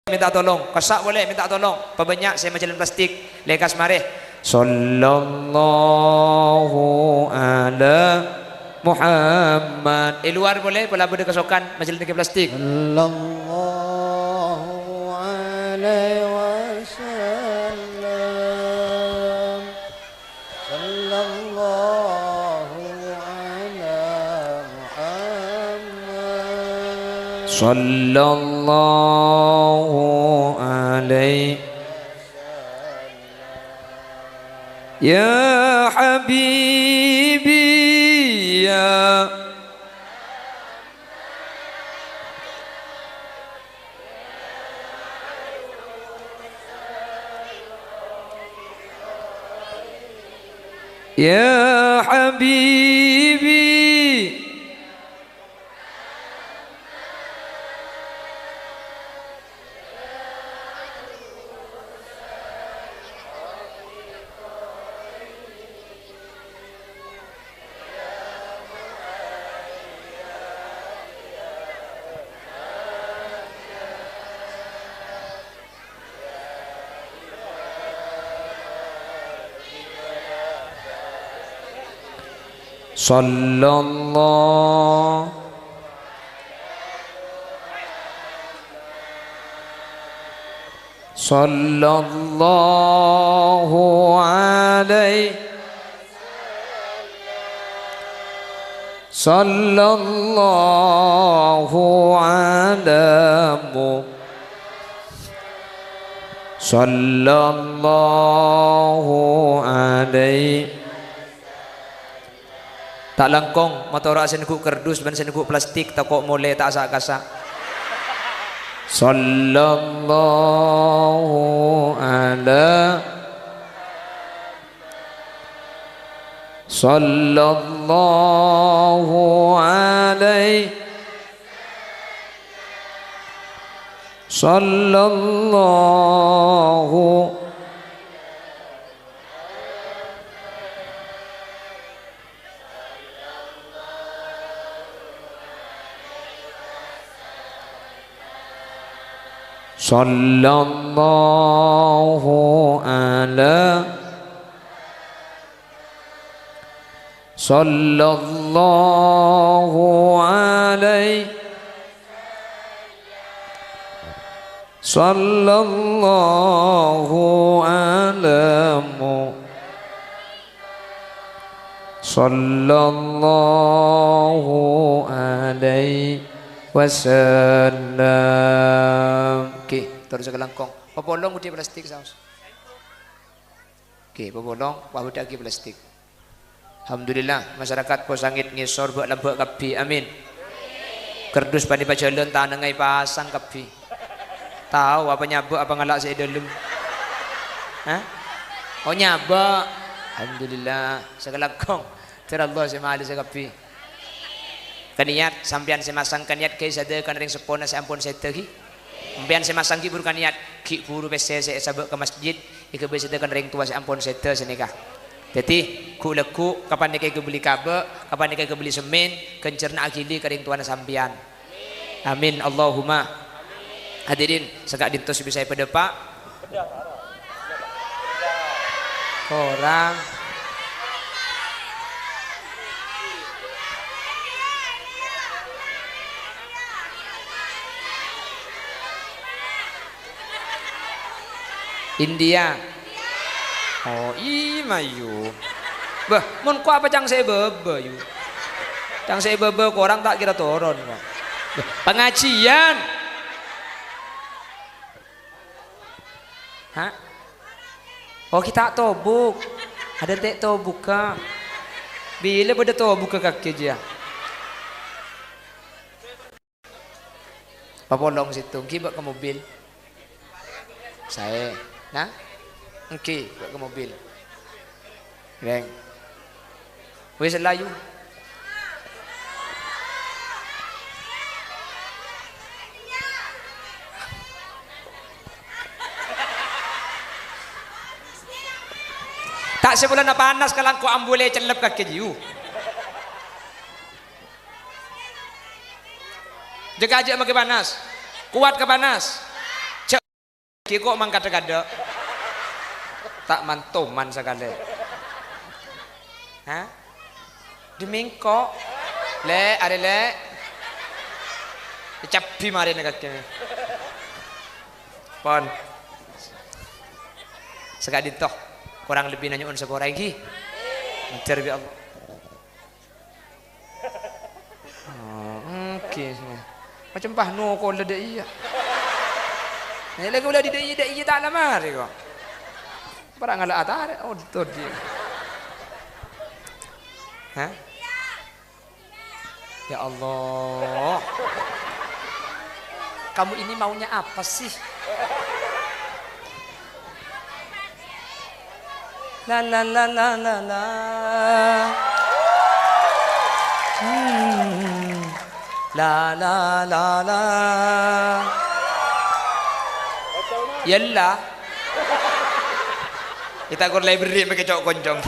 minta tolong, kasak boleh minta tolong. Pebanyak saya majalah plastik, lekas mareh. Sallallahu ala Muhammad. Luar boleh, pula benda kesokan majalah plastik. Sallallahu alaihi wasallam. Sallallahu ala Muhammad. Sallallahu alaihi ya habibi ya ya habibi sallallahu sallallahu alaihi sallallahu alamu sallallahu alaihi tak langkong motor saya nengku kerdus ban saya nengku plastik tak kok mulai tak asak-asak. Sallallahu ala sallallahu alaihi sallallahu sallallahu ala sallallahu alaihi sallallahu alamu sallallahu alaihi wasallam. Okey, terus ke langkong. Popolong udah plastik saus. Okey, popolong wahu lagi plastik. Alhamdulillah masyarakat Posangit ngisor buat lembek kabi. Amin. Kerdus pani pajalan tanengai pasang kabi. Tahu apa nyabak apa ngalak saya dalam? Hah? Oh nyabak. Alhamdulillah sekelakong. Terallah saya mahal saya kabi. Kaniat sampean semasang kaniat kay sada kan ring sepona sa ampun setegi. Sampean semasang ki buru kaniat ki buru pese saya sabak ke masjid ika be sada kan ring tua sa ampun sete senika. Jadi ku leku kapan nika beli kabe, kapan nika beli semen, kencerna akili ka ring tuana sampean. Amin Allahumma. Hadirin segak dintos bisa pada Pak. Orang India. Oh, imayu. Bah, mun ku apa cang saya bebe yu. Cang saya bebe ku orang tak kira turun kok. Pengajian. Hah? Oh, kita tobuk. Ada tek tobuk ka. Bila pada tobuk ke kaki dia. Papolong situ, kibak ke mobil. Saya nah, okey, buat ke mobil. Reng. Wes layu. Tak sebulan nak panas kalau kau ambule celep kaki jiu. Jaga aja makin panas. Kuat ke panas. Kiko mang kada-kada. Tak mantuman sekali. Hah? Demingko. Le, are le. Capi mari nak kene. Pon. Sekali toh kurang lebih nanya on sekolah lagi. Mencer bi Allah. Oke. Macam pahno ko lede iya. Ni lagi ulah di iya tak lama hari kok. Barang ala atar oh tu dia. Hah? Ya Allah. Kamu ini maunya apa sih? La la la la la la. La la la la. Yalla. Kita kor library pakai cok konjong.